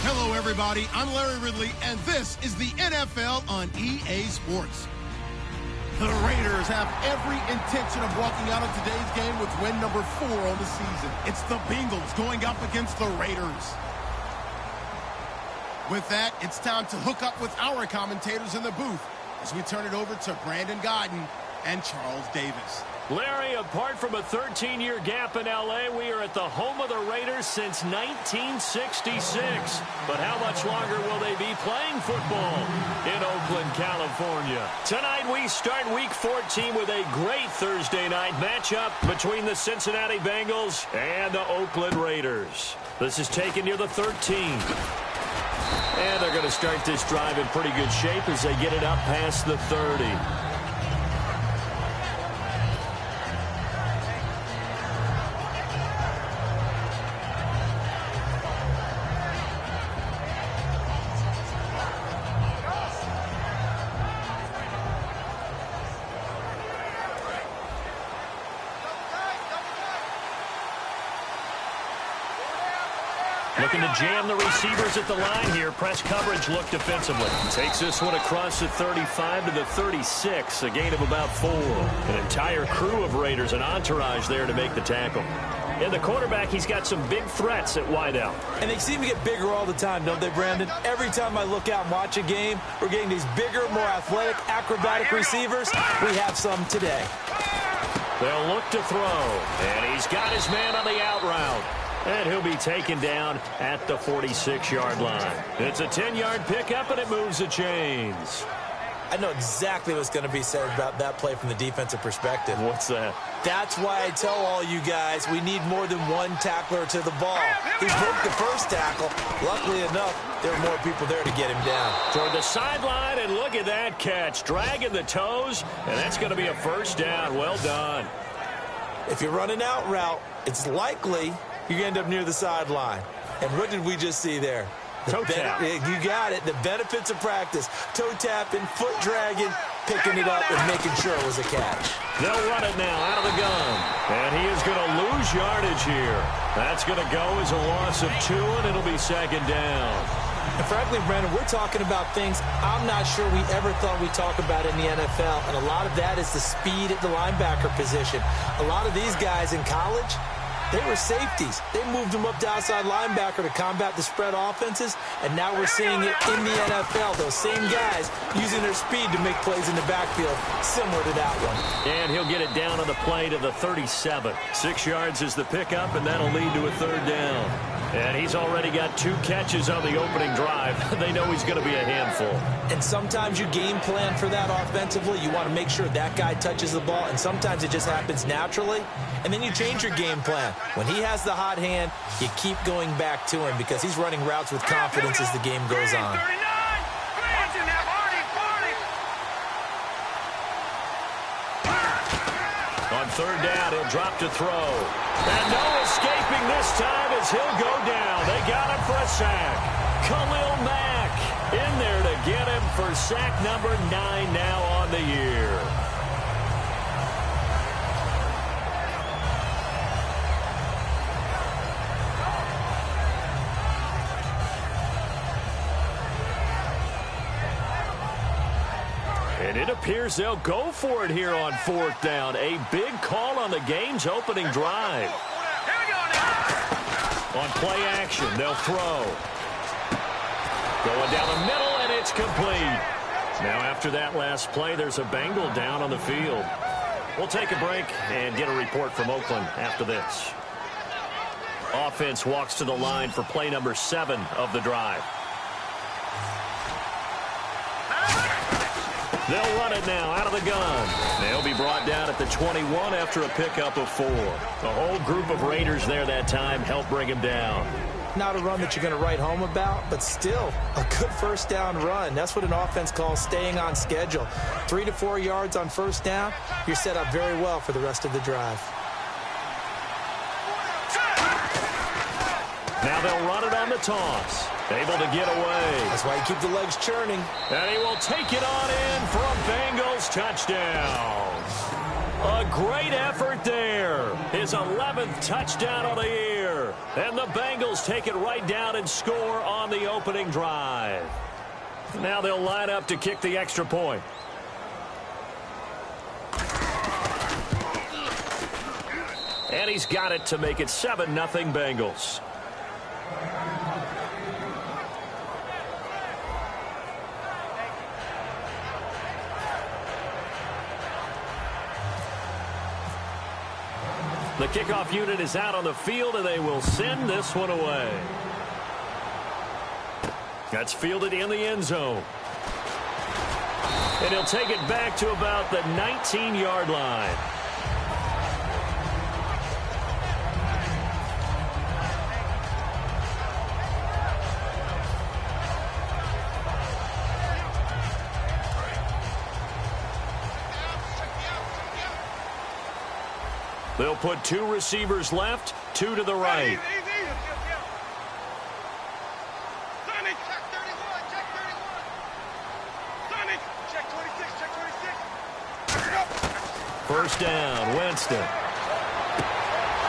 Hello, everybody. I'm Larry Ridley, and this is the NFL on EA Sports. The Raiders have every intention of walking out of today's game with win number 4 on the season. It's the Bengals going up against the Raiders. With that, it's time to hook up with our commentators in the booth as we turn it over to Brandon Godden and Charles Davis. Larry, apart from a 13-year gap in L.A., we are at the home of the Raiders since 1966. But how much longer will they be playing football in Oakland, California? Tonight, we start Week 14 with a great Thursday night matchup between the Cincinnati Bengals and the Oakland Raiders. This is taken near the 13. And they're going to start this drive in pretty good shape as they get it up past the 30. Looking to jam the receivers at the line here. Press coverage look defensively. Takes this one across the 35 to the 36. A gain of about 4. An entire crew of Raiders, an entourage there to make the tackle. And the quarterback, he's got some big threats at wideout. And they seem to get bigger all the time, don't they, Brandon? Every time I look out and watch a game, we're getting these bigger, more athletic, acrobatic receivers. We have some today. They'll look to throw. And he's got his man on the out route. And he'll be taken down at the 46-yard line. It's a 10-yard pickup, and it moves the chains. I know exactly what's going to be said about that play from the defensive perspective. What's that? That's why I tell all you guys we need more than one tackler to the ball. He broke the first tackle. Luckily enough, there were more people there to get him down. Toward the sideline, and look at that catch. Dragging the toes, and that's going to be a first down. Well done. If you're running out route, it's likely you end up near the sideline. And what did we just see there? Toe tap. You got it. The benefits of practice. Toe tapping, foot dragging, picking it up, and making sure it was a catch. They'll run it now out of the gun. And he is going to lose yardage here. That's going to go as a loss of 2, and it'll be second down. And frankly, Brandon, we're talking about things I'm not sure we ever thought we'd talk about in the NFL. And a lot of that is the speed at the linebacker position. A lot of these guys in college, they were safeties. They moved them up to outside linebacker to combat the spread offenses, and now we're seeing it in the NFL. Those same guys using their speed to make plays in the backfield, similar to that one. And he'll get it down on the play to the 37. 6 yards is the pickup, and that'll lead to a third down. And he's already got 2 catches on the opening drive. They know he's going to be a handful. And sometimes you game plan for that offensively. You want to make sure that guy touches the ball, and sometimes it just happens naturally. And then you change your game plan. When he has the hot hand, you keep going back to him because he's running routes with confidence as the game goes on. On third down, he'll drop to throw. And no escaping this time as he'll go down. They got him for a sack. Khalil Mack in there to get him for sack number 9 now on the year. And it appears they'll go for it here on 4th down. A big call on the game's opening drive. On play action, they'll throw. Going down the middle, and it's complete. Now after that last play, there's a Bengal down on the field. We'll take a break and get a report from Oakland after this. Offense walks to the line for play number 7 of the drive. They'll run it now out of the gun. They'll be brought down at the 21 after a pickup of 4. The whole group of Raiders there that time helped bring him down. Not a run that you're going to write home about, but still a good first down run. That's what an offense calls staying on schedule. 3 to 4 yards on first down, you're set up very well for the rest of the drive. Now they'll run it on the toss. Able to get away. That's why you keep the legs churning. And he will take it on in for a Bengals touchdown. A great effort there. His 11th touchdown of the year. And the Bengals take it right down and score on the opening drive. Now they'll line up to kick the extra point. And he's got it to make it 7-0 Bengals. The kickoff unit is out on the field, and they will send this one away. That's fielded in the end zone. And he'll take it back to about the 19-yard line. They'll put 2 receivers left, 2 to the right. First down, Winston.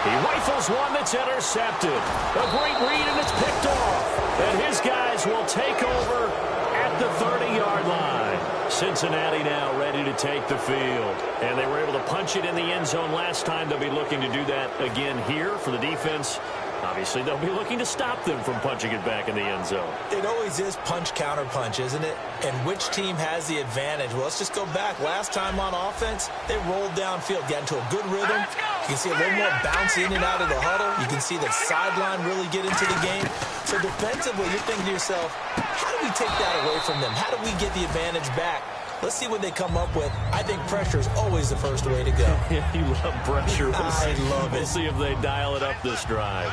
He rifles one that's intercepted. A great read, and it's picked off. And his guys will take over at the 30-yard line. Cincinnati now ready to take the field. And they were able to punch it in the end zone last time. They'll be looking to do that again here for the defense. Obviously, they'll be looking to stop them from punching it back in the end zone. It always is punch-counter-punch, isn't it? And which team has the advantage? Well, let's just go back. Last time on offense, they rolled downfield, got into a good rhythm. You can see a little more bounce in and out of the huddle. You can see the sideline really get into the game. So defensively, you're thinking to yourself, how do we take that away from them? How do we get the advantage back? Let's see what they come up with. I think pressure is always the first way to go. Yeah, you love pressure. I love it. We'll see if they dial it up this drive.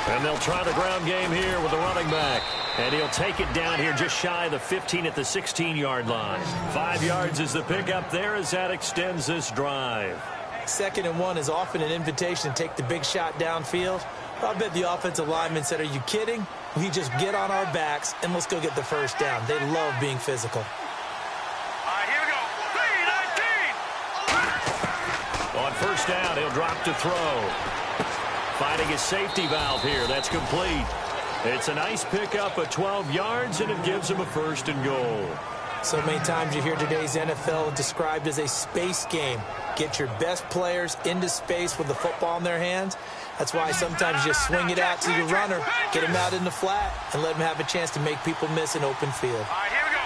And they'll try the ground game here with the running back. And he'll take it down here just shy of the 15 at the 16-yard line. 5 yards is the pickup there as that extends this drive. 2nd and 1 is often an invitation to take the big shot downfield. I bet the offensive lineman said, are you kidding? We just get on our backs and let's go get the first down. They love being physical. All right, here we go. 3-19. On first down, he'll drop to throw. Finding his safety valve here. That's complete. It's a nice pickup of 12 yards, and it gives him a 1st and goal. So many times you hear today's NFL described as a space game. Get your best players into space with the football in their hands. That's why sometimes you just swing it out to your runner, get him out in the flat, and let him have a chance to make people miss an open field. All right, here we go.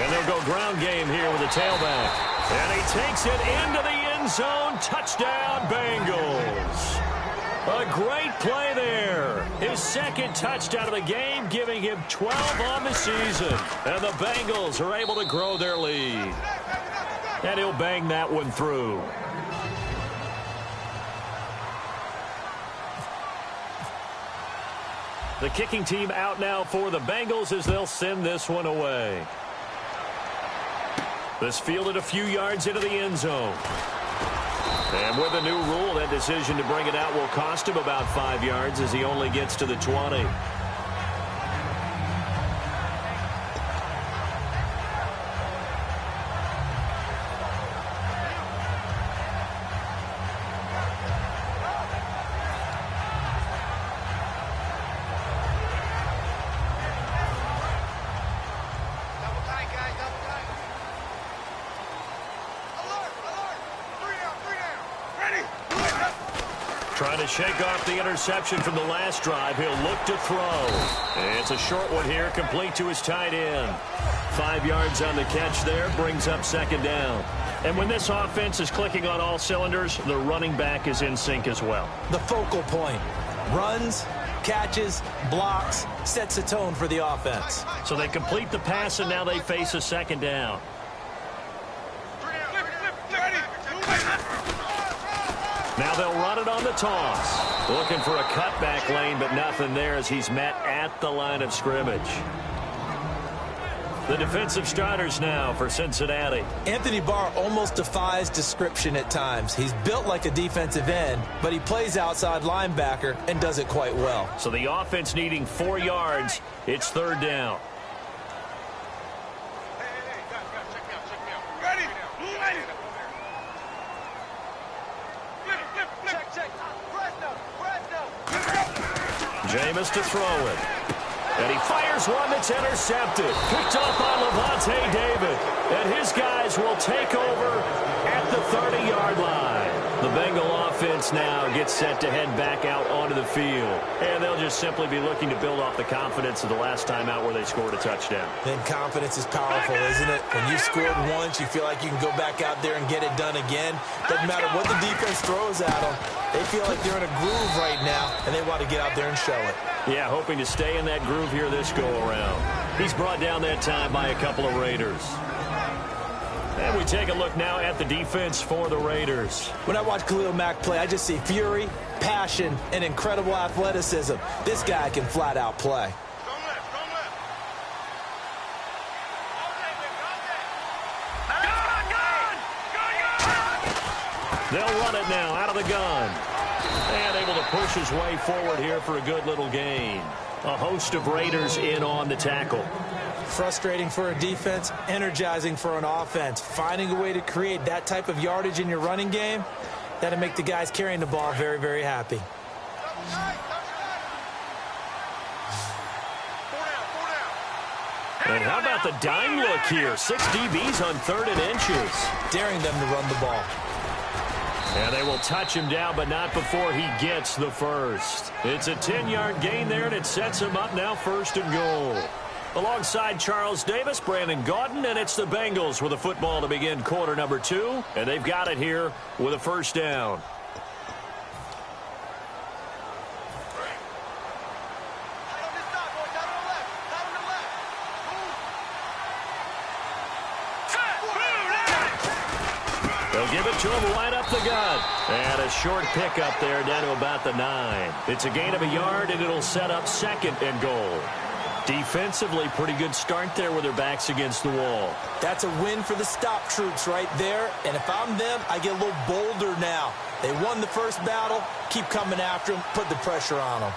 And they'll go ground game here with the tailback. And he takes it into the end zone. Touchdown, Bengals. A great play there. His 2nd touchdown of the game, giving him 12 on the season. And the Bengals are able to grow their lead. And he'll bang that one through. The kicking team out now for the Bengals as they'll send this one away. This fielded a few yards into the end zone. And with a new rule, that decision to bring it out will cost him about 5 yards as he only gets to the 20. Trying to shake off the interception from the last drive. He'll look to throw. It's a short one here, complete to his tight end. 5 yards on the catch there, brings up 2nd down. And when this offense is clicking on all cylinders, the running back is in sync as well. The focal point. Runs, catches, blocks, sets a tone for the offense. So they complete the pass, and now they face a 2nd down. Now they'll run it on the toss. Looking for a cutback lane, but nothing there as he's met at the line of scrimmage. The defensive starters now for Cincinnati. Anthony Barr almost defies description at times. He's built like a defensive end, but he plays outside linebacker and does it quite well. So the offense needing 4 yards. It's third down. Jameis to throw it. And he fires one that's intercepted. Picked up by Levante David. And his guys will take over at the 30-yard line. The Bengal offense now gets set to head back out onto the field. And they'll just simply be looking to build off the confidence of the last time out where they scored a touchdown. Then confidence is powerful, isn't it? When you've scored once, you feel like you can go back out there and get it done again. Doesn't matter what the defense throws at them. They feel like they're in a groove right now, and they want to get out there and show it. Yeah, hoping to stay in that groove here this go-around. He's brought down that time by a couple of Raiders. And we take a look now at the defense for the Raiders. When I watch Khalil Mack play, I just see fury, passion, and incredible athleticism. This guy can flat-out play. They'll run it now out of the gun. And able to push his way forward here for a good little gain. A host of Raiders in on the tackle. Frustrating for a defense, energizing for an offense. Finding a way to create that type of yardage in your running game, that'll make the guys carrying the ball very, very happy. And how about the dime look here? 6 DBs on 3rd and inches. Daring them to run the ball. And they will touch him down, but not before he gets the first. It's a 10-yard gain there, and it sets him up now 1st and goal. Alongside Charles Davis, Brandon Gaudin, and it's the Bengals with a football to begin quarter number 2. And they've got it here with a first down. They'll give it to him right up the gut. And a short pickup there down to about the 9. It's a gain of a yard, and it'll set up 2nd and goal. Defensively, pretty good start there with their backs against the wall. That's a win for the stop troops right there. And if I'm them, I get a little bolder now. They won the first battle. Keep coming after them. Put the pressure on them.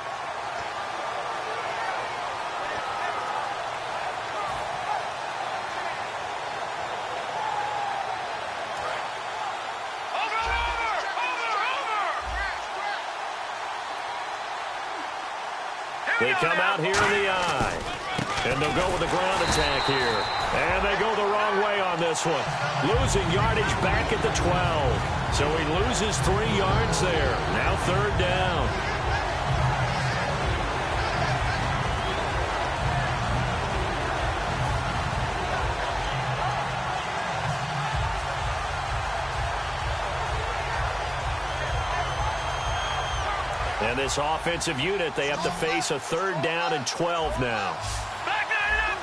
They come out here in the eye. And they'll go with the ground attack here. And they go the wrong way on this one. Losing yardage back at the 12. So he loses 3 yards there. Now 3rd down. And this offensive unit, they have to face a 3rd down and 12 now. Back that up.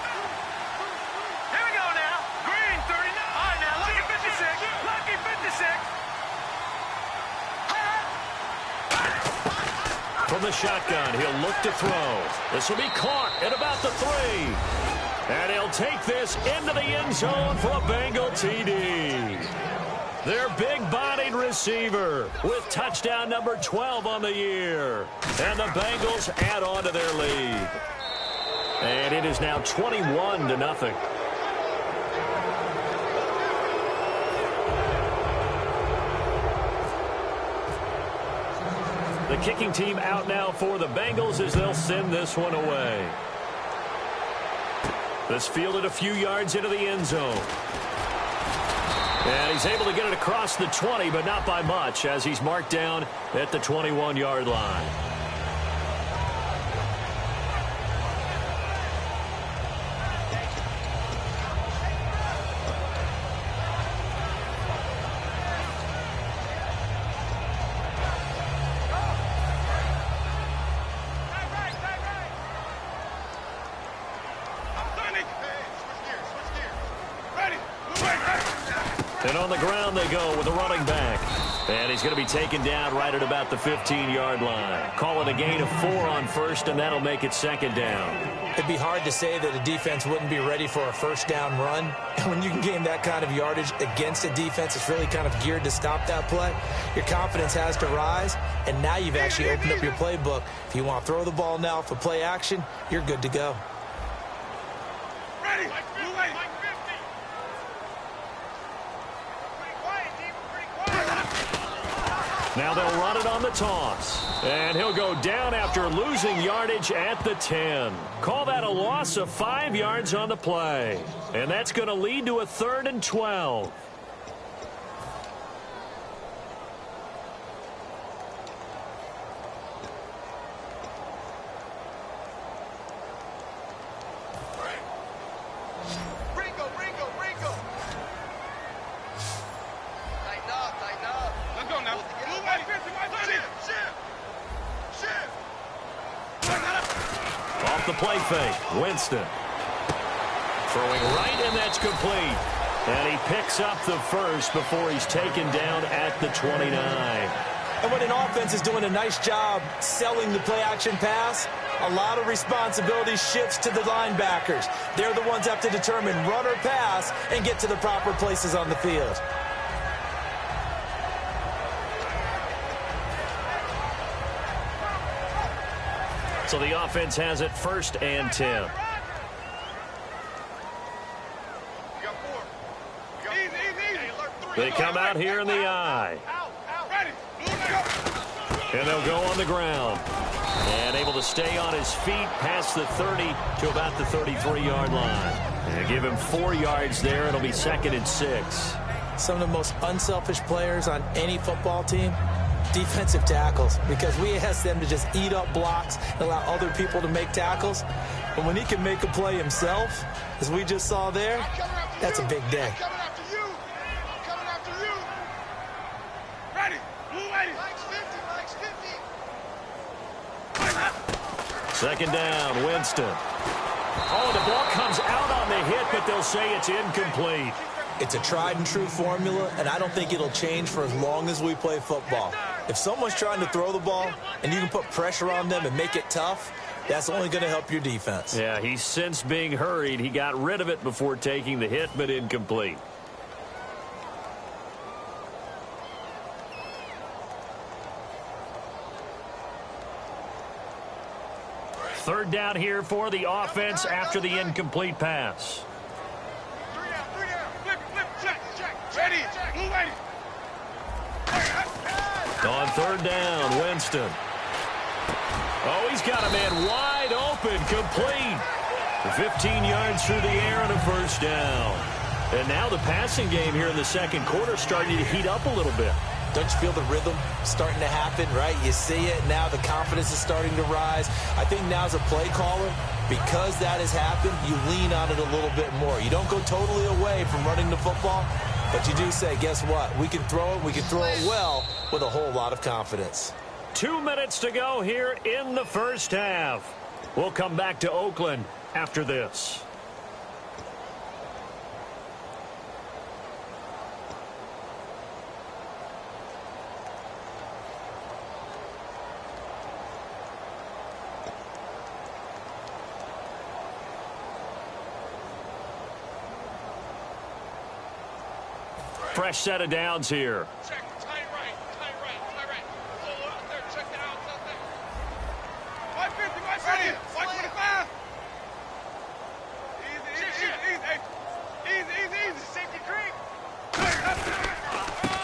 Here we go now. Green, 39. All right, now, lucky 56. Lucky 56. From the shotgun, he'll look to throw. This will be caught at about the 3. And he'll take this into the end zone for a Bengal TD. Their big-bodied receiver with touchdown number 12 on the year. And the Bengals add on to their lead. And it is now 21-0. The kicking team out now for the Bengals as they'll send this one away. This fielded a few yards into the end zone. And he's able to get it across the 20, but not by much, as he's marked down at the 21-yard line. And on the ground they go with a running back. And he's going to be taken down right at about the 15-yard line. Call it a gain of 4 on first, and that'll make it second down. It'd be hard to say that a defense wouldn't be ready for a first down run. And when you can gain that kind of yardage against a defense that's really kind of geared to stop that play, your confidence has to rise, and now you've actually opened up your playbook. If you want to throw the ball now for play action, you're good to go. Ready. Now they'll run it on the toss. And he'll go down after losing yardage at the 10. Call that a loss of 5 yards on the play. And that's going to lead to a 3rd and 12. The play fake. Winston. Throwing right, and that's complete. And he picks up the first before he's taken down at the 29. And when an offense is doing a nice job selling the play-action pass, a lot of responsibility shifts to the linebackers. They're the ones that have to determine run or pass and get to the proper places on the field. So the offense has it 1st and 10. They come out here in the I. And they'll go on the ground. And able to stay on his feet past the 30 to about the 33-yard line. And give him 4 yards there. It'll be 2nd and 6. Some of the most unselfish players on any football team, defensive tackles, because we ask them to just eat up blocks and allow other people to make tackles. But when he can make a play himself, as we just saw there, that's a big day. Second down, Winston. Oh, the ball comes out on the hit, but they'll say it's incomplete. It's a tried and true formula, and I don't think it'll change for as long as we play football. If someone's trying to throw the ball and you can put pressure on them and make it tough, that's only going to help your defense. Yeah, he's since being hurried. He got rid of it before taking the hit, but incomplete. Third down here for the offense after the incomplete pass. On third down, Winston. Oh, he's got a man wide open, complete. 15 yards through the air and a first down. And now the passing game here in the second quarter starting to heat up a little bit. Don't you feel the rhythm starting to happen, right? You see it. Now the confidence is starting to rise. I think now as a play caller, because that has happened, you lean on it a little bit more. You don't go totally away from running the football, but you do say, guess what? We can throw it. We can throw it well with a whole lot of confidence. 2 minutes to go here in the first half. We'll come back to Oakland after this. Fresh set of downs here. Check, tight right. Pull out there, check it out, it's out there. 550, 525. Easy. Safety creek.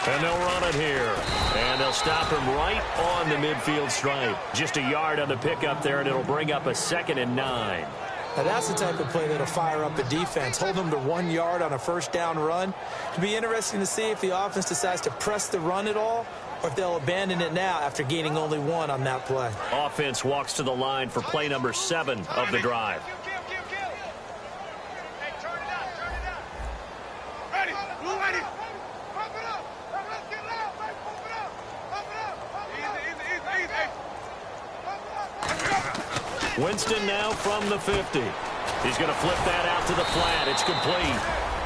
And they'll run it here. And they'll stop him right on the midfield stripe. Just a yard on the pickup there, and it'll bring up a 2nd and 9. Now that's the type of play that'll fire up a defense. Hold them to 1 yard on a first down run. It'll be interesting to see if the offense decides to press the run at all, or if they'll abandon it now after gaining only 1 on that play. Offense walks to the line for play number 7 of the drive. Hey, turn it out. Ready. Pump it up. Let's get loud, man. Pump it up. Easy. Winston now from the 50. He's going to flip that out to the flat. It's complete.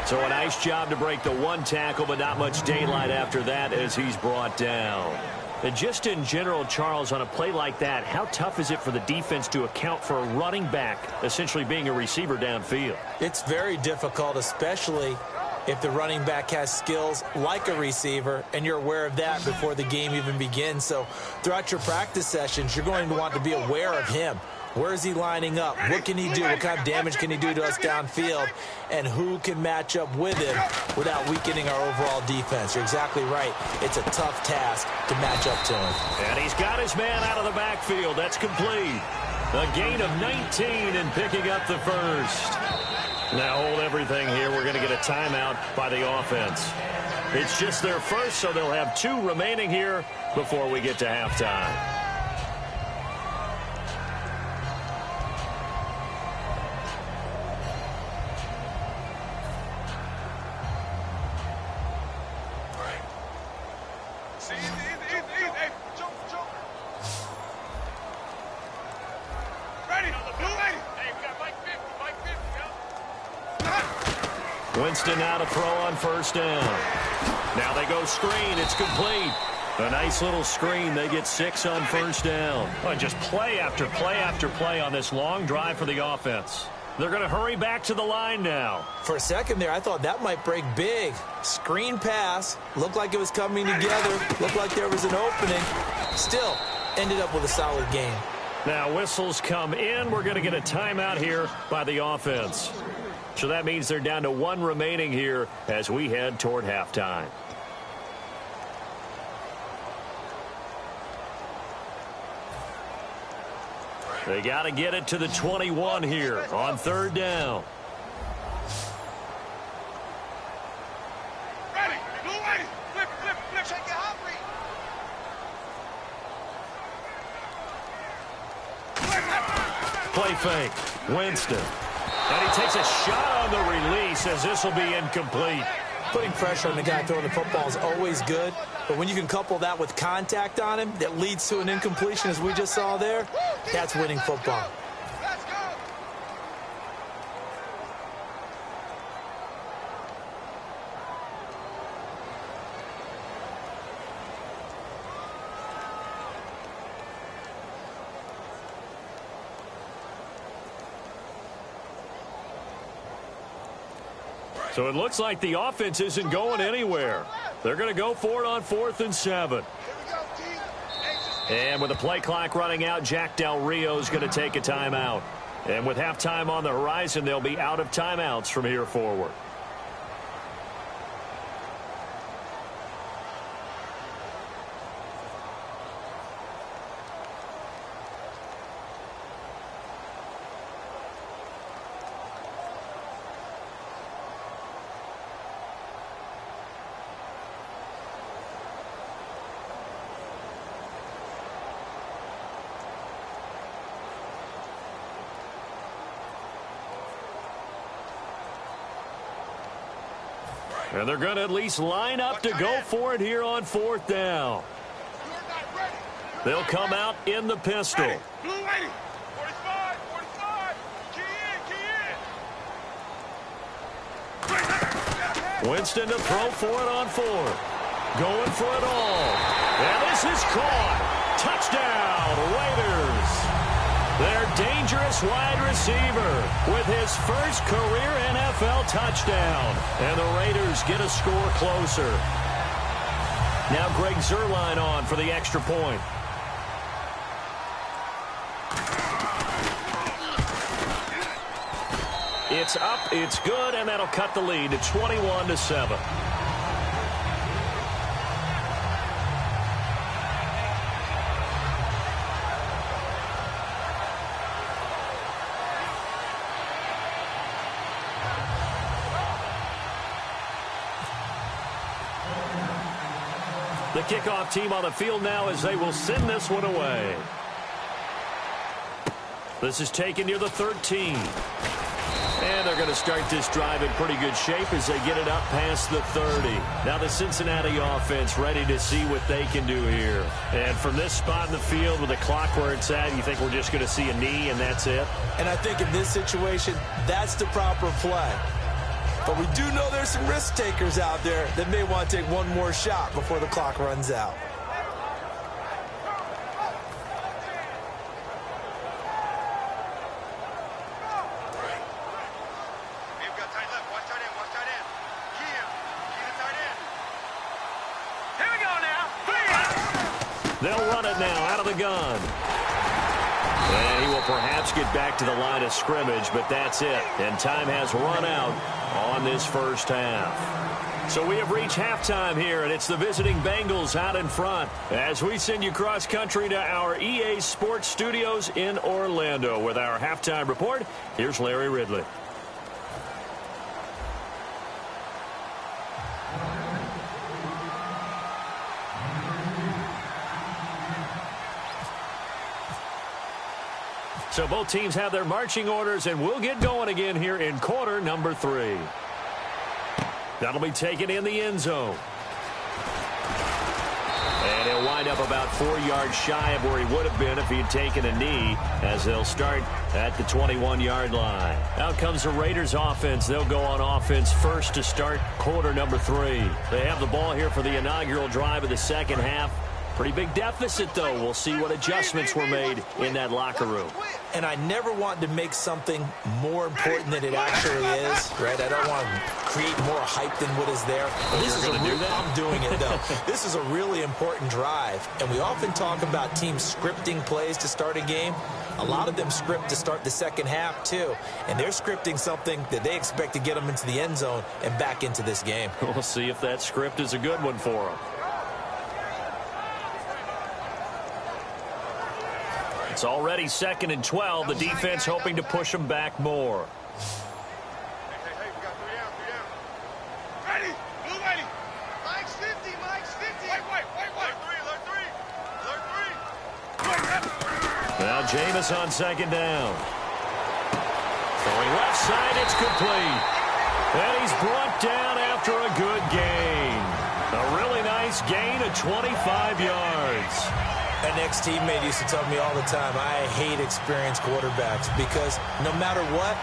So a nice job to break the one tackle, but not much daylight after that as he's brought down. And just in general, Charles, on a play like that, how tough is it for the defense to account for a running back essentially being a receiver downfield? It's very difficult, especially if the running back has skills like a receiver, and you're aware of that before the game even begins. So throughout your practice sessions, you're going to want to be aware of him. Where is he lining up? What can he do? What kind of damage can he do to us downfield? And who can match up with him without weakening our overall defense? You're exactly right. It's a tough task to match up to him. And he's got his man out of the backfield. That's complete. A gain of 19 and picking up the first. Now hold everything here. We're going to get a timeout by the offense. It's just their first, so they'll have 2 remaining here before we get to halftime. Winston now to throw on first down. Now they go screen. It's complete. A nice little screen. They get 6 on first down. Oh, just play after play after play on this long drive for the offense. They're going to hurry back to the line now. For a second there, I thought that might break big. Screen pass. Looked like it was coming together. Looked like there was an opening. Still ended up with a solid game. Now whistles come in. We're going to get a timeout here by the offense. So that means they're down to 1 remaining here as we head toward halftime. They got to get it to the 21 here on third down. Ready. Blue lady. Flip, flip, flip. Shake your hot read. Play fake. Winston. And he takes a shot on the release as this will be incomplete. Putting pressure on the guy throwing the football is always good, but when you can couple that with contact on him that leads to an incompletion as we just saw there, that's winning football. Let's go. So it looks like the offense isn't going anywhere. They're going to go for it on 4th and 7. And with the play clock running out, Jack Del Rio is going to take a timeout. And with halftime on the horizon, they'll be out of timeouts from here forward. And they're going to at least line up to go for it here on 4th down. They'll come out in the pistol. Ready. Blue lady. 45, 45. Key in. Winston to throw for it on 4th. Going for it all. And this is caught. Touchdown, Raiders. Their dangerous wide receiver with his first career NFL touchdown. And the Raiders get a score closer. Now Greg Zuerlein on for the extra point. It's up, it's good, and that'll cut the lead to 21-7. The kickoff team on the field now as they will send this one away. This is taken near the 13. And they're going to start this drive in pretty good shape as they get it up past the 30. Now the Cincinnati offense ready to see what they can do here. And from this spot in the field with the clock where it's at, you think we're just going to see a knee and that's it? And I think in this situation, that's the proper play. But we do know there's some risk takers out there that may want to take one more shot before the clock runs out. They'll run it now out of the gun. And he will perhaps get back to the line of scrimmage, but that's it. And time has run out on this first half. So we have reached halftime here, and it's the visiting Bengals out in front as we send you cross-country to our EA Sports Studios in Orlando with our halftime report. Here's Larry Ridley. So both teams have their marching orders, and we'll get going again here in quarter number 3. That'll be taken in the end zone. And he'll wind up about 4 yards shy of where he would have been if he had taken a knee, as they'll start at the 21-yard line. Out comes the Raiders offense. They'll go on offense first to start quarter number 3. They have the ball here for the inaugural drive of the second half. Pretty big deficit, though. We'll see what adjustments were made in that locker room. And I never want to make something more important than it actually is, right? I don't want to create more hype than what is there. I'm doing it, though. This is a really important drive, and we often talk about teams scripting plays to start a game. A lot of them script to start the second half, too, and they're scripting something that they expect to get them into the end zone and back into this game. We'll see if that script is a good one for them. It's already 2nd and 12. The defense hoping to push them back more. Hey, we got 3 down. Ready? Blue ready. Mike's 50. Wait. Alert 3. Now Jameis on 2nd down. Throwing left side, it's complete. And he's brought down after a good gain. A really nice gain of 25 yards. An ex-teammate used to tell me all the time, I hate experienced quarterbacks because no matter what,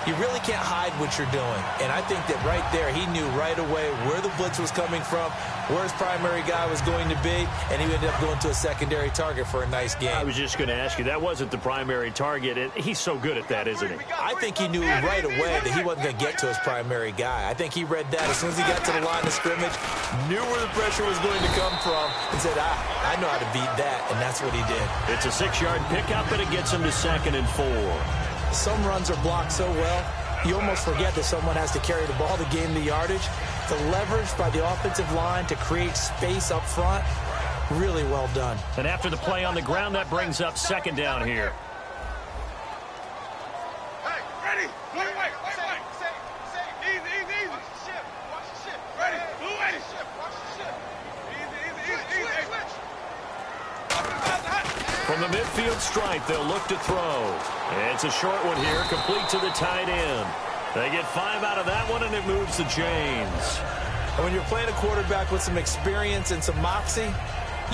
you really can't hide what you're doing. And I think that right there, he knew right away where the blitz was coming from, where his primary guy was going to be, and he ended up going to a secondary target for a nice game. I was just going to ask you, that wasn't the primary target, and he's so good at that, isn't he? I think he knew right away that he wasn't going to get to his primary guy. I think he read that as soon as he got to the line of scrimmage, knew where the pressure was going to come from, and said, I know how to beat that, and that's what he did. It's a 6-yard pickup, and it gets him to 2nd and 4. Some runs are blocked so well, you almost forget that someone has to carry the ball to gain the yardage. The leverage by the offensive line to create space up front, really well done. And after the play on the ground, that brings up 2nd down here. Hey, ready? Blue, wait. Easy. Watch the ship. Ready? Blue, ready. Watch the ship. Easy. Switch. From the midfield stripe, they'll look to throw. It's a short one here, complete to the tight end. They get 5 out of that one, and it moves the chains. And when you're playing a quarterback with some experience and some moxie,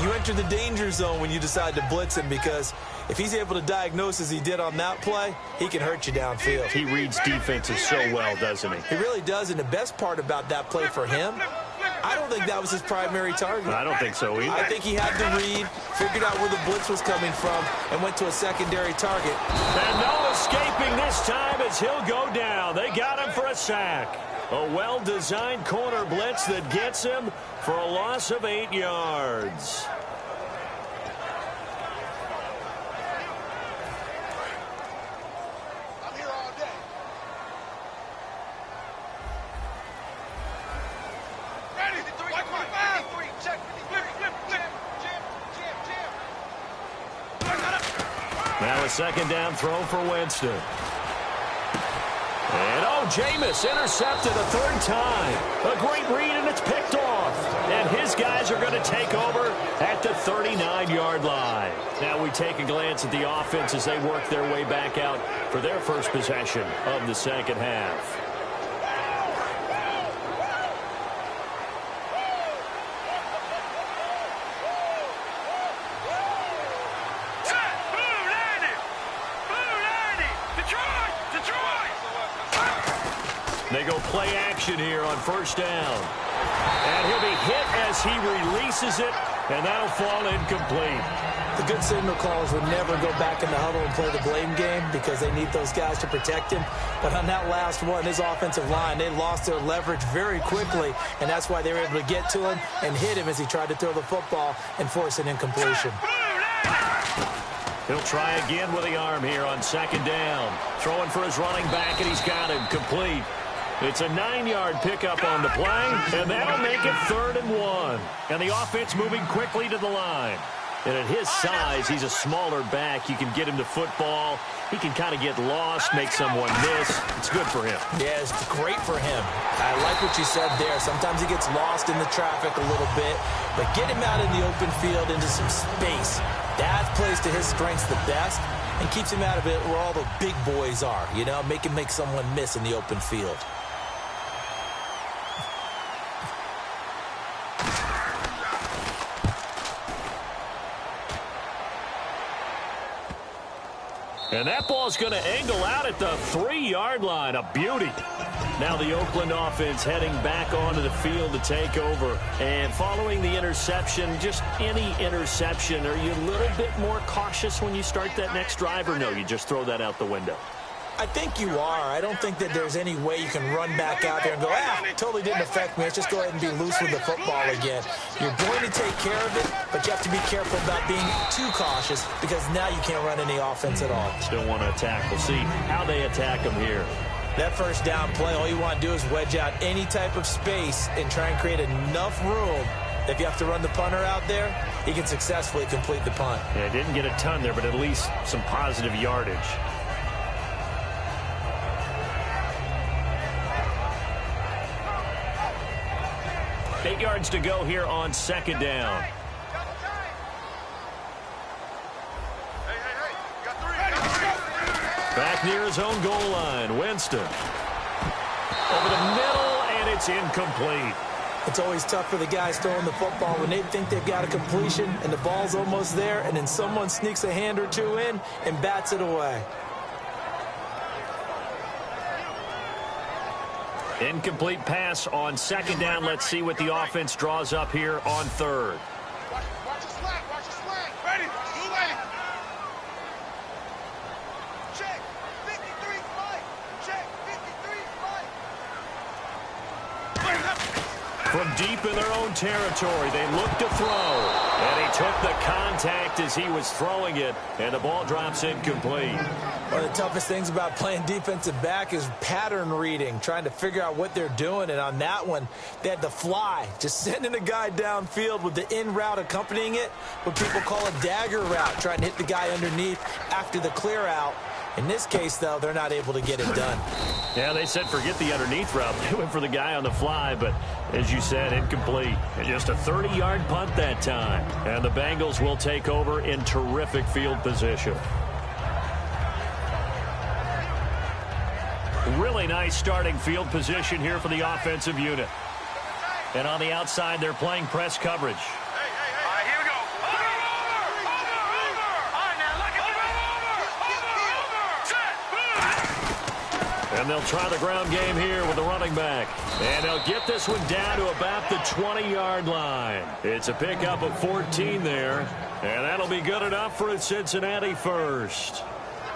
you enter the danger zone when you decide to blitz him, because if he's able to diagnose as he did on that play, he can hurt you downfield. He reads defenses so well, doesn't he? He really does, and the best part about that play for him, I don't think that was his primary target. I don't think so either. I think he had to read, figured out where the blitz was coming from, and went to a secondary target. And no escaping this time as he'll go down. They got him for a sack. A well-designed corner blitz that gets him for a loss of 8 yards. I'm here all day. Ready? 3, check. Flip. Jam. Now a 2nd down throw for Winston. And Jameis intercepted a 3rd time. A great read, and it's picked off. And his guys are going to take over at the 39-yard line. Now we take a glance at the offense as they work their way back out for their first possession of the second half. They go play action here on first down. And he'll be hit as he releases it, and that'll fall incomplete. The good signal callers would never go back in the huddle and play the blame game because they need those guys to protect him. But on that last one, his offensive line, they lost their leverage very quickly, and that's why they were able to get to him and hit him as he tried to throw the football and force an incompletion. He'll try again with the arm here on second down. Throwing for his running back, and he's got him complete. It's a 9-yard pickup on the play, and that'll make it 3rd and 1. And the offense moving quickly to the line. And at his size, he's a smaller back. You can get him to football. He can kind of get lost, make someone miss. It's good for him. Yeah, it's great for him. I like what you said there. Sometimes he gets lost in the traffic a little bit, but get him out in the open field into some space. That plays to his strengths the best and keeps him out of it where all the big boys are, you know, make him make someone miss in the open field. And that ball's going to angle out at the 3-yard line. A beauty. Now the Oakland offense heading back onto the field to take over. And following the interception, just any interception, are you a little bit more cautious when you start that next drive, or no, you just throw that out the window? I think you are. I don't think that there's any way you can run back out there and go, totally didn't affect me. Let's just go ahead and be loose with the football again. You're going to take care of it, but you have to be careful about being too cautious because now you can't run any offense at all. Still want to attack. We'll see how they attack them here. That first down play, all you want to do is wedge out any type of space and try and create enough room. If you have to run the punter out there, he can successfully complete the punt. Yeah, didn't get a ton there, but at least some positive yardage. 8 yards to go here on second down. Back near his own goal line, Winston. Over the middle, and it's incomplete. It's always tough for the guys throwing the football when they think they've got a completion and the ball's almost there, and then someone sneaks a hand or two in and bats it away. Incomplete pass on second down. Let's see what the offense draws up here on third. Watch the slant. Watch the slant. Ready. Blue lane. Check. 53 Mike. Check. 53 Mike. From deep in their own territory, they look to throw. And he took the contact as he was throwing it, and the ball drops incomplete. One of the toughest things about playing defensive back is pattern reading, trying to figure out what they're doing. And on that one, they had the fly, just sending a guy downfield with the in route accompanying it, what people call a dagger route, trying to hit the guy underneath after the clear out. In this case, though, they're not able to get it done. Yeah, they said forget the underneath route. They went for the guy on the fly, but as you said, incomplete. And just a 30-yard punt that time. And the Bengals will take over in terrific field position. Really nice starting field position here for the offensive unit. And on the outside, they're playing press coverage. And they'll try the ground game here with the running back. And they'll get this one down to about the 20-yard line. It's a pickup of 14 there. And that'll be good enough for a Cincinnati first.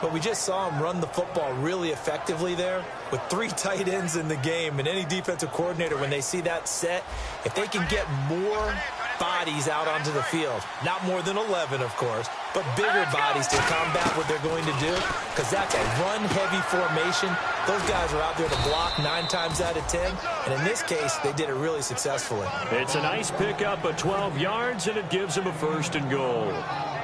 But we just saw him run the football really effectively there with 3 tight ends in the game. And any defensive coordinator, when they see that set, if they can get more bodies out onto the field, not more than 11, of course, but bigger bodies to combat what they're going to do, because that's a run-heavy formation. Those guys are out there to block 9 times out of 10, and in this case, they did it really successfully. It's a nice pickup of 12 yards, and it gives them a 1st and goal.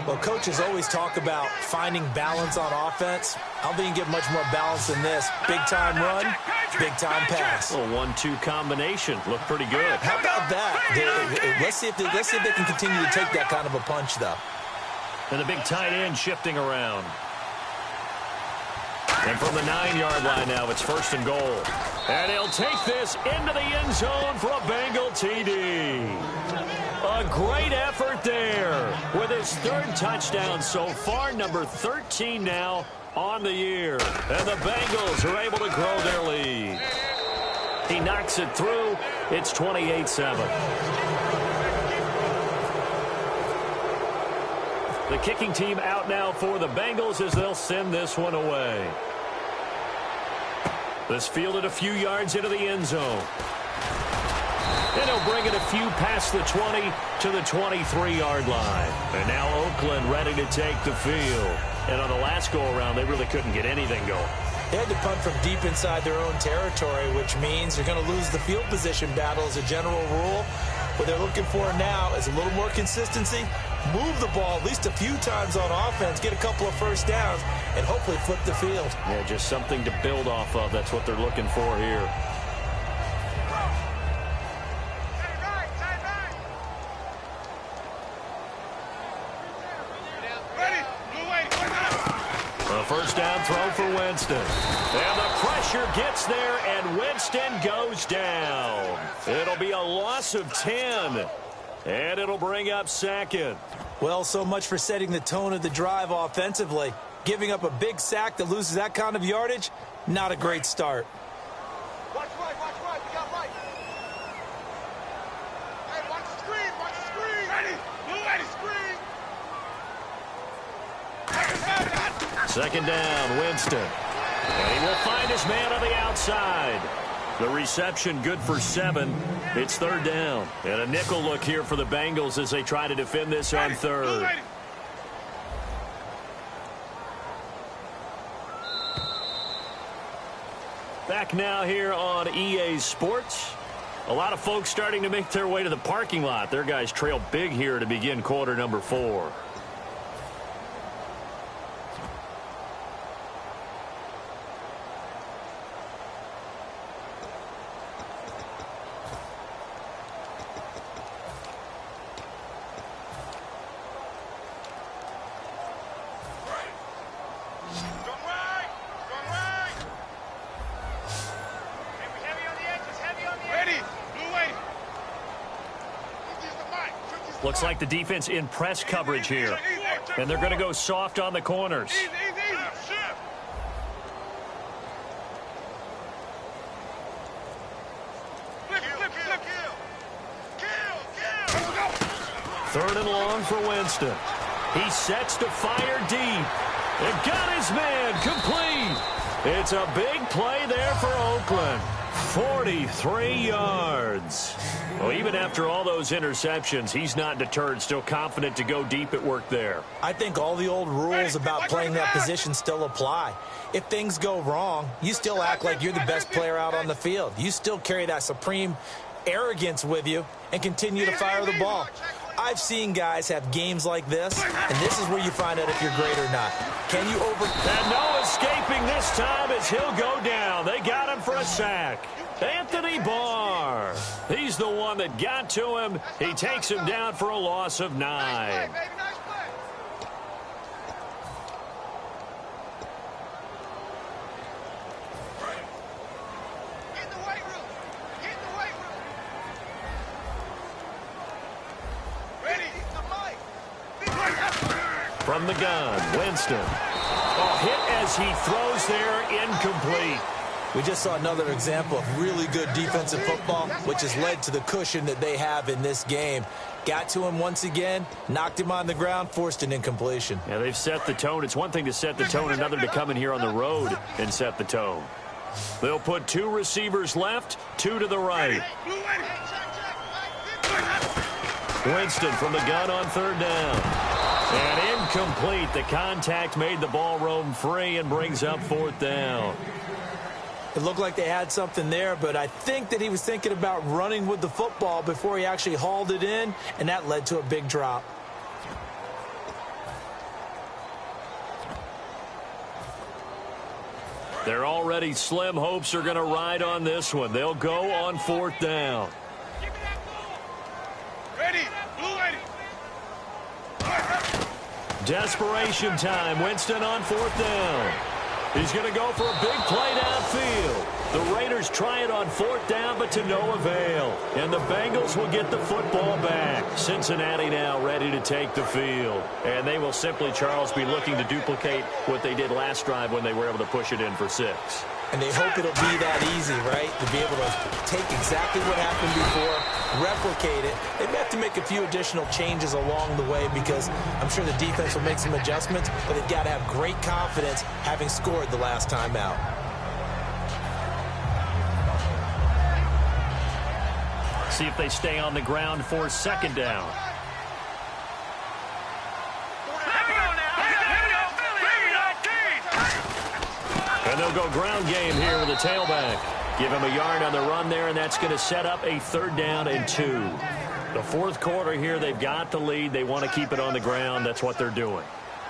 Well, coaches always talk about finding balance on offense. I don't think you can get much more balance than this. Big-time run, big-time pass. A 1-2 combination. Looked pretty good. How about that? Let's see if they can continue to take that kind of a punch, though. And the big tight end shifting around. And from the 9-yard line now, it's 1st and goal. And he'll take this into the end zone for a Bengal TD. A great effort there with his 3rd touchdown so far, number 13 now on the year. And the Bengals are able to grow their lead. knocks it through. It's 28-7. The kicking team out now for the Bengals as they'll send this one away. This fielded a few yards into the end zone. And he'll bring it a few past the 20 to the 23-yard line. And now Oakland ready to take the field. And on the last go-around, they really couldn't get anything going. They had to punt from deep inside their own territory, which means you're going to lose the field position battle as a general rule. What they're looking for now is a little more consistency, move the ball at least a few times on offense, get a couple of first downs, and hopefully flip the field. Yeah, just something to build off of. That's what they're looking for here. First down throw for Winston. And the pressure gets there, and Winston goes down. It'll be a loss of 10. And it'll bring up second. Well, so much for setting the tone of the drive offensively. Giving up a big sack that loses that kind of yardage, not a great start. Watch right, we got right. Hey, watch the screen. Ready, ready, screen. Second down, Winston. And he will find his man on the outside. The reception good for 7. It's third down. And a nickel look here for the Bengals as they try to defend this on third. Back now here on EA Sports. A lot of folks starting to make their way to the parking lot. Their guys trail big here to begin quarter number 4. Looks like the defense in press coverage here. And they're going to go soft on the corners. Third and long for Winston. He sets to fire deep. And got his man complete. It's a big play there for Oakland. 43 yards. Well, even after all those interceptions, he's not deterred, still confident to go deep at work there. I think all the old rules about playing that position still apply. If things go wrong, you still act like you're the best player out on the field. You still carry that supreme arrogance with you and continue to fire the ball. I've seen guys have games like this, and this is where you find out if you're great or not. Can you And no escaping this time as he'll go down. They got him for a sack. Anthony Barr. He's the one that got to him. He takes him down for a loss of 9. Nice play, baby. Nice play. Get in the weight room. Get in the weight room. Ready. From the gun, Winston. A hit as he throws there, incomplete. We just saw another example of really good defensive football, which has led to the cushion that they have in this game. Got to him once again, knocked him on the ground, forced an incompletion. Yeah, they've set the tone. It's one thing to set the tone, another to come in here on the road and set the tone. They'll put 2 receivers left, 2 to the right. Winston from the gun on third down. And incomplete. The contact made the ball roam free and brings up fourth down. It looked like they had something there, but I think that he was thinking about running with the football before he actually hauled it in, and that led to a big drop. Their already slim hopes are going to ride on this one. They'll go on fourth down. Ready. Blue ready. Desperation time. Winston on fourth down. He's going to go for a big play downfield. The Raiders try it on fourth down, but to no avail. And the Bengals will get the football back. Cincinnati now ready to take the field. And they will simply, Charles, be looking to duplicate what they did last drive when they were able to push it in for 6. And they hope it'll be that easy, right? To be able to take exactly what happened before, replicate it. They may have to make a few additional changes along the way because I'm sure the defense will make some adjustments, but they've got to have great confidence having scored the last time out. See if they stay on the ground for second down. And they'll go ground game here with the tailback. Give him a yard on the run there, and that's going to set up a 3rd down and 2. The 4th quarter here, they've got the lead. They want to keep it on the ground. That's what they're doing.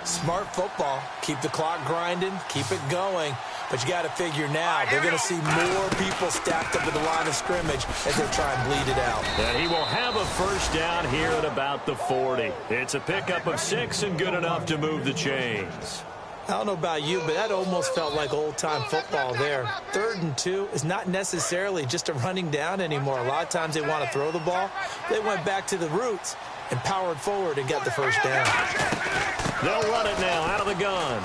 Smart football. Keep the clock grinding. Keep it going. But you got to figure now, they're going to see more people stacked up at the line of scrimmage as they try and bleed it out. And he will have a 1st down here at about the 40. It's a pickup of 6 and good enough to move the chains. I don't know about you, but that almost felt like old-time football there. 3rd and 2 is not necessarily just a running down anymore. A lot of times they want to throw the ball. They went back to the roots and powered forward and got the 1st down. They'll run it now out of the gun.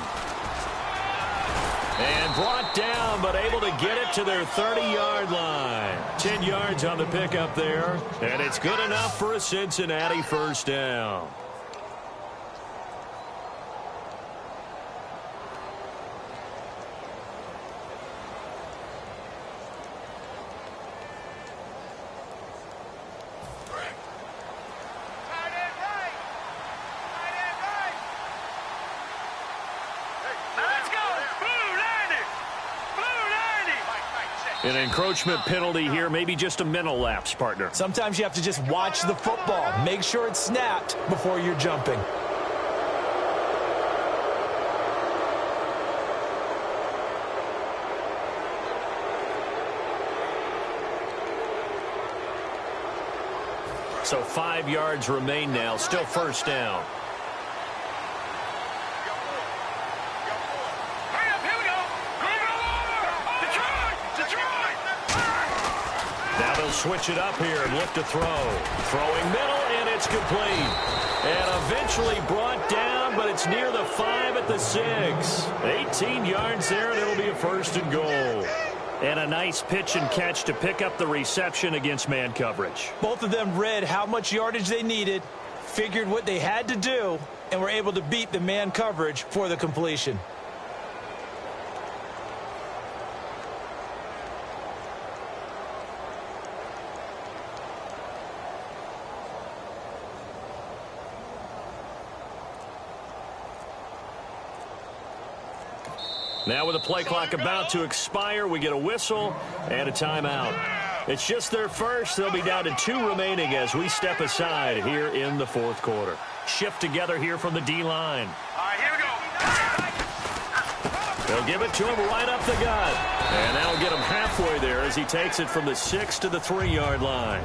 And brought down, but able to get it to their 30-yard line. 10 yards on the pickup there, and it's good enough for a Cincinnati 1st down. An encroachment penalty here, maybe just a mental lapse, partner. Sometimes you have to just watch the football. Make sure it's snapped before you're jumping. So 5 yards remain now, still 1st down. Switch it up here and look to throw. Throwing middle, and it's complete. And eventually brought down, but it's near the 5 at the 6. 18 yards there, and it'll be a 1st and goal. And a nice pitch and catch to pick up the reception against man coverage. Both of them read how much yardage they needed, figured what they had to do, and were able to beat the man coverage for the completion. Now with the play clock about to expire, we get a whistle and a timeout. It's just their 1st. They'll be down to 2 remaining as we step aside here in the 4th quarter. Shift together here from the D-line. All right, here we go. They'll give it to him right up the gut. And that'll get him halfway there as he takes it from the 6 to the 3-yard line.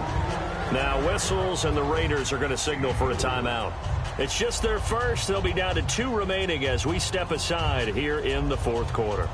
Now whistles, and the Raiders are going to signal for a timeout. It's just their 1st. They'll be down to 2 remaining as we step aside here in the 4th quarter.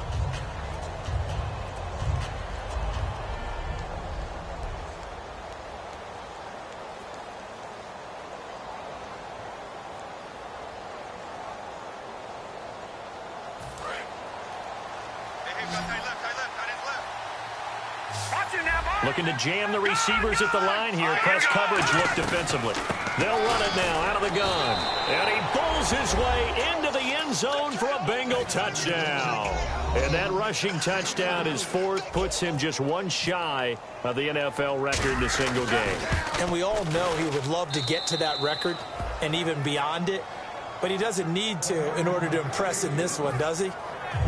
Looking to jam the receivers at the line here. Press coverage look defensively. They'll run it now out of the gun. And he bowls his way into the end zone for a Bengal touchdown. And that rushing touchdown, his 4th, puts him just 1 shy of the NFL record in a single game. And we all know he would love to get to that record and even beyond it. But he doesn't need to in order to impress in this one, does he?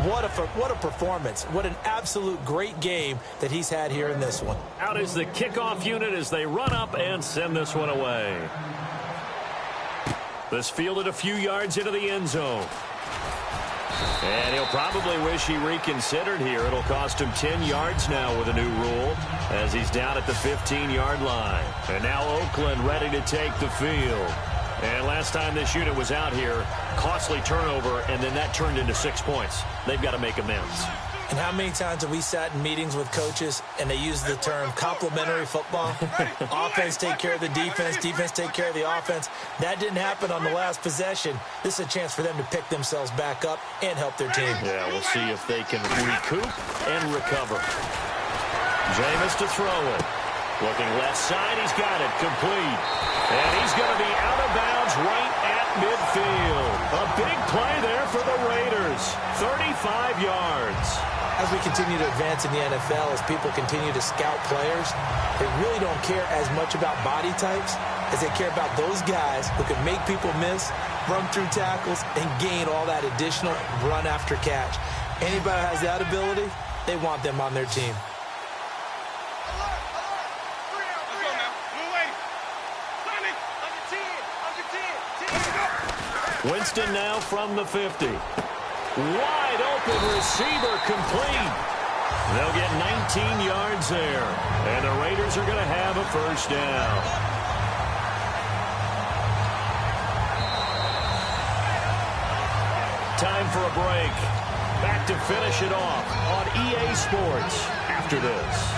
What a performance. What an absolute great game that he's had here in this one. Out is the kickoff unit as they run up and send this one away. This fielded a few yards into the end zone. And he'll probably wish he reconsidered here. It'll cost him 10 yards now with a new rule as he's down at the 15-yard line. And now Oakland ready to take the field. And last time this unit was out here, costly turnover, and then that turned into 6 points. They've got to make amends. And how many times have we sat in meetings with coaches and they use the term complementary football? Offense take care of the defense, defense take care of the offense. That didn't happen on the last possession. This is a chance for them to pick themselves back up and help their team. Yeah, we'll see if they can recoup and recover. Jameis to throw it. Looking left side, he's got it, complete. And he's going to be out of bounds right at midfield. A big play there for the Raiders. 35 yards. As we continue to advance in the NFL, as people continue to scout players, they really don't care as much about body types as they care about those guys who can make people miss, run through tackles, and gain all that additional run after catch. Anybody who has that ability, they want them on their team. Winston now from the 50. Wide open receiver complete. They'll get 19 yards there. And the Raiders are going to have a first down. Time for a break. Back to finish it off on EA Sports after this.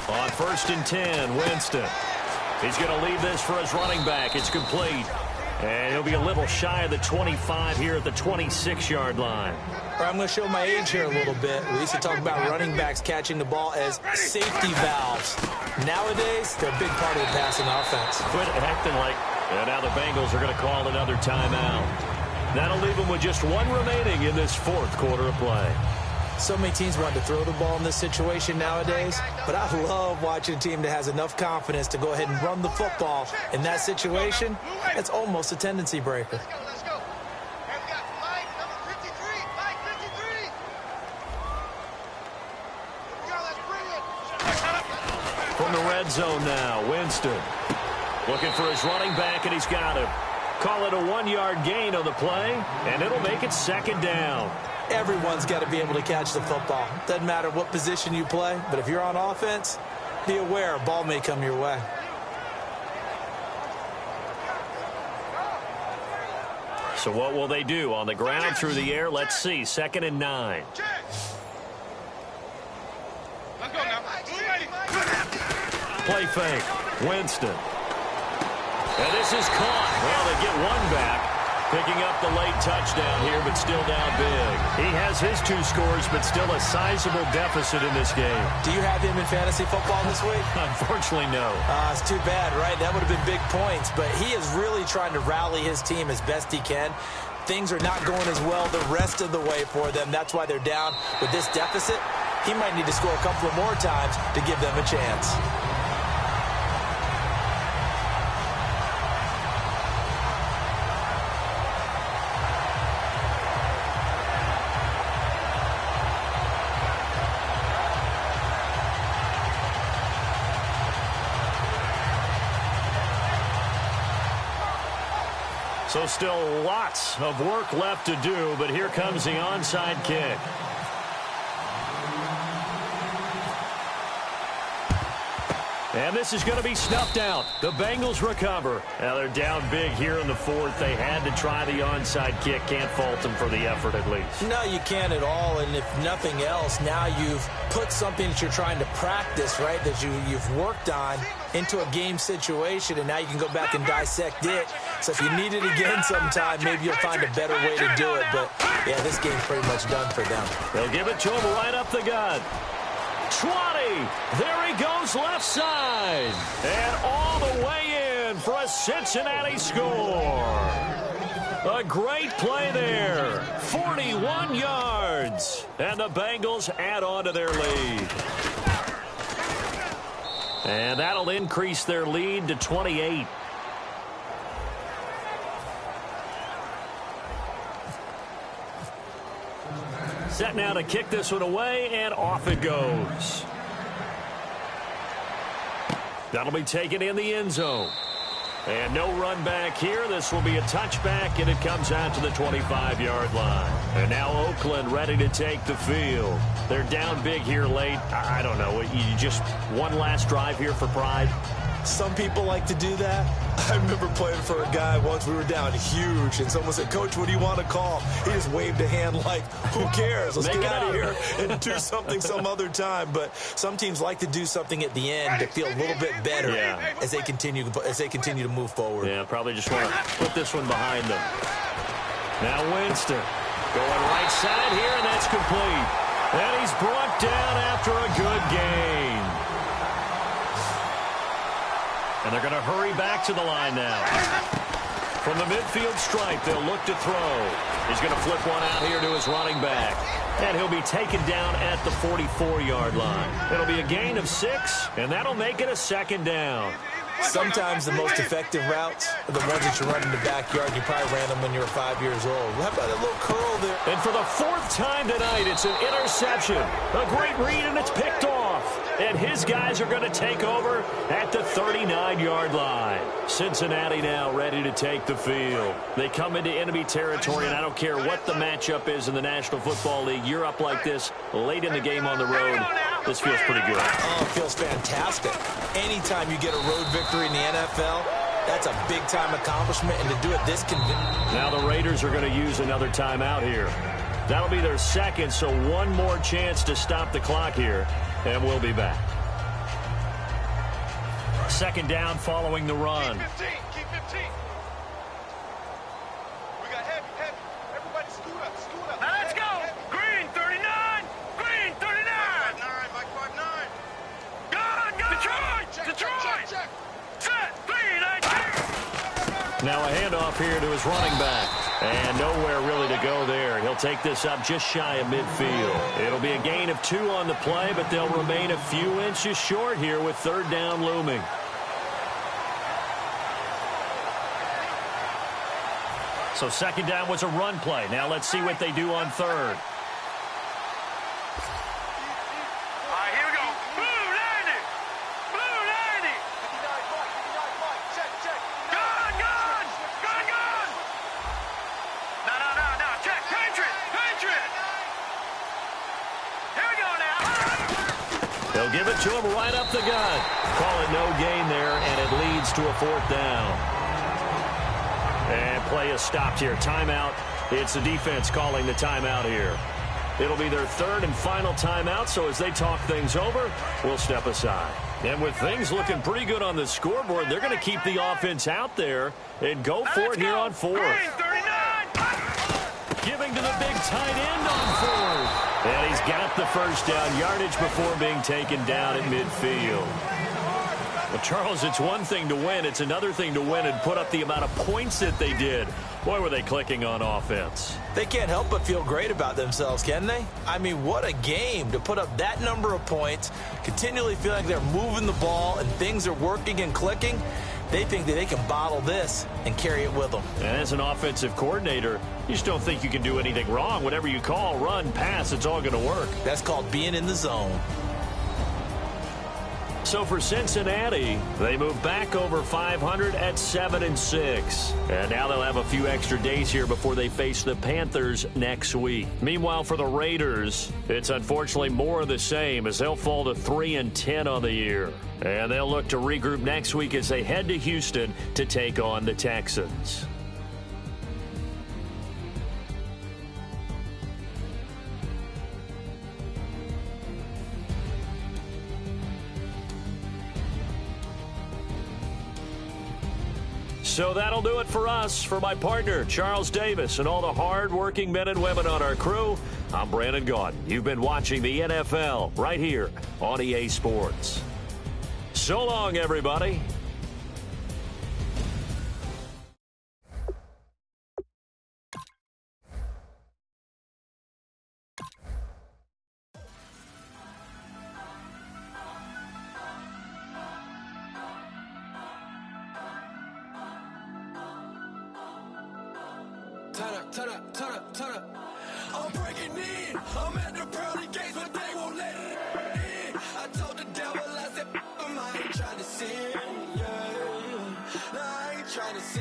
On 1st and 10, Winston. He's going to leave this for his running back. It's complete. And he'll be a little shy of the 25 here at the 26-yard line. I'm going to show my age here a little bit. We used to talk about running backs catching the ball as safety valves. Nowadays, they're a big part of the passing offense. Quit acting like, and now the Bengals are going to call another timeout. That'll leave them with just one remaining in this 4th quarter of play. So many teams want to throw the ball in this situation nowadays, but I love watching a team that has enough confidence to go ahead and run the football. In that situation, that's almost a tendency breaker. Let's go. And we got Mike, number 53. Mike, 53. Here we go. Let's bring it. From the red zone now, Winston. Looking for his running back, and he's got him. Call it a 1-yard gain on the play, and it'll make it 2nd down. Everyone's got to be able to catch the football. Doesn't matter what position you play, but if you're on offense, be aware a ball may come your way. So what will they do? On the ground, through the air, let's see. 2nd and 9. Let's go now. Play fake. Winston. And this is caught. Well, they get one back. Picking up the late touchdown here, but still down big. He has his 2 scores, but still a sizable deficit in this game. Do you have him in fantasy football this week? Unfortunately, no. It's too bad, right? That would have been big points, but he is really trying to rally his team as best he can. Things are not going as well the rest of the way for them. That's why they're down with this deficit. He might need to score a couple of more times to give them a chance. So still lots of work left to do, but here comes the onside kick. And this is going to be snuffed out. The Bengals recover. Now they're down big here in the 4th. They had to try the onside kick. Can't fault them for the effort at least. No, you can't at all. And if nothing else, now you've put something that you're trying to practice, right, that you've worked on into a game situation, and now you can go back and dissect it. So if you need it again sometime, maybe you'll find a better way to do it. But, yeah, this game's pretty much done for them. They'll give it to him right up the gut. 20. There he goes left side. And all the way in for a Cincinnati score. A great play there. 41 yards. And the Bengals add on to their lead. And that'll increase their lead to 28. Set now to kick this one away, and off it goes. That'll be taken in the end zone. And no run back here. This will be a touchback, and it comes out to the 25-yard line. And now Oakland ready to take the field. They're down big here late. I don't know. You just one last drive here for pride? Some people like to do that. I remember playing for a guy once. We were down huge, and someone said, "Coach, what do you want to call?" He just waved a hand like, who cares? Let's get out of here and do something some other time. But some teams like to do something at the end to feel a little bit better as they continue to move forward. Yeah, probably just want to put this one behind them. Now Winston going right side here, and that's complete. And he's brought down after a good gain. And they're going to hurry back to the line now. From the midfield stripe, they'll look to throw. He's going to flip one out here to his running back. And he'll be taken down at the 44-yard line. It'll be a gain of 6, and that'll make it a second down. Sometimes the most effective routes are the ones that you run in the backyard. You probably ran them when you were 5 years old. How about a little curl there? And for the 4th time tonight, it's an interception. A great read, and it's picked off. And his guys are going to take over at the 39-yard line. Cincinnati now ready to take the field. They come into enemy territory, and I don't care what the matchup is in the National Football League. You're up like this late in the game on the road. This feels pretty good. Oh, it feels fantastic. Anytime you get a road victory in the NFL, that's a big-time accomplishment, and to do it this convincing. Now the Raiders are going to use another timeout here. That'll be their second, so one more chance to stop the clock here, and we'll be back. Second down following the run. Keep 15. Keep 15. We got heavy. Everybody scoot up. Now let's go. Green 39. Green 39. 5'9", Mike 5'9". Go. Detroit. Check. Set. 3, 19. Now a handoff here to his running back. And nowhere really to go there. He'll take this up just shy of midfield. It'll be a gain of 2 on the play, but they'll remain a few inches short here with third down looming. So second down was a run play. Now let's see what they do on third. All right, here we go. Blue 90. Blue 90. Check. Gun. No. Check. Patriot. Here we go now. They'll give it to him right up the gut. Call it no gain there, and it leads to a 4th down. And play is stopped here. Timeout. It's the defense calling the timeout here. It'll be their 3rd and final timeout, so as they talk things over, we'll step aside. And with things looking pretty good on the scoreboard, they're going to keep the offense out there and go for it here on 4th. Giving to the big tight end on 4th. And he's got the first down yardage before being taken down at midfield. Well, Charles, it's one thing to win. It's another thing to win and put up the amount of points that they did. Boy, were they clicking on offense. They can't help but feel great about themselves, can they? I mean, what a game to put up that number of points, continually feel like they're moving the ball and things are working and clicking. They think that they can bottle this and carry it with them. And as an offensive coordinator, you just don't think you can do anything wrong. Whatever you call, run, pass, it's all going to work. That's called being in the zone. So for Cincinnati, they move back over 500 at 7-6. And now they'll have a few extra days here before they face the Panthers next week. Meanwhile, for the Raiders, it's unfortunately more of the same as they'll fall to 3-10 on the year. And they'll look to regroup next week as they head to Houston to take on the Texans. So that'll do it for us. For my partner, Charles Davis, and all the hard-working men and women on our crew, I'm Brandon Gaudin. You've been watching the NFL right here on EA Sports. So long, everybody. Turn up. I'm breaking in. I'm at the pearly gates, but they won't let it in. I told the devil, I said, I ain't trying to sin. Yeah. I ain't trying to see.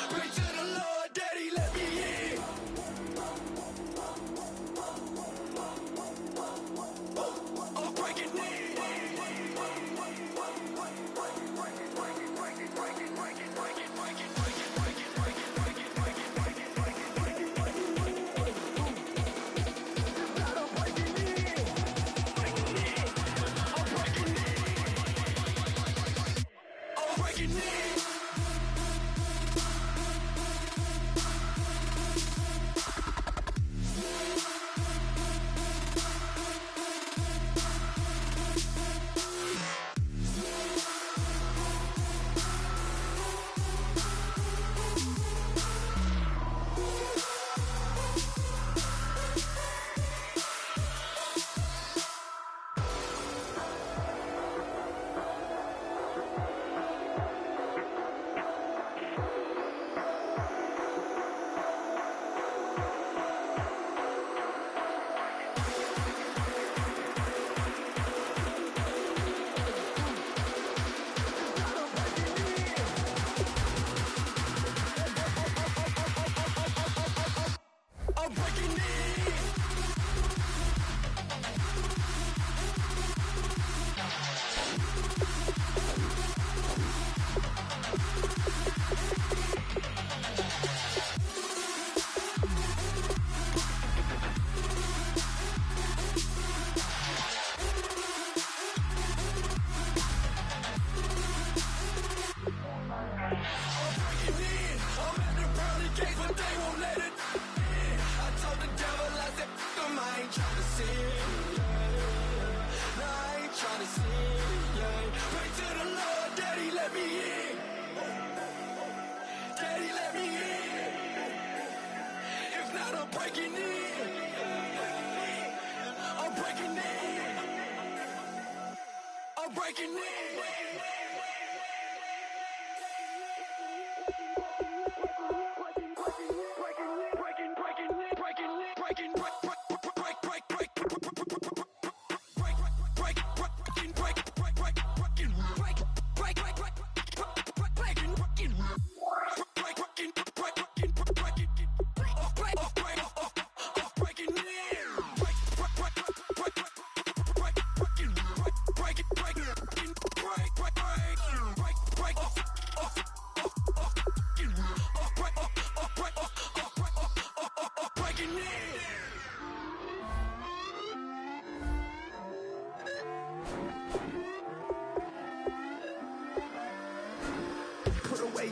Pray to the Lord, Daddy, let me in. I'm breaking in.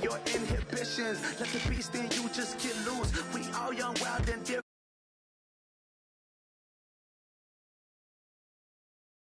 Your inhibitions, let the beast in you just get loose. We all young, wild, and different.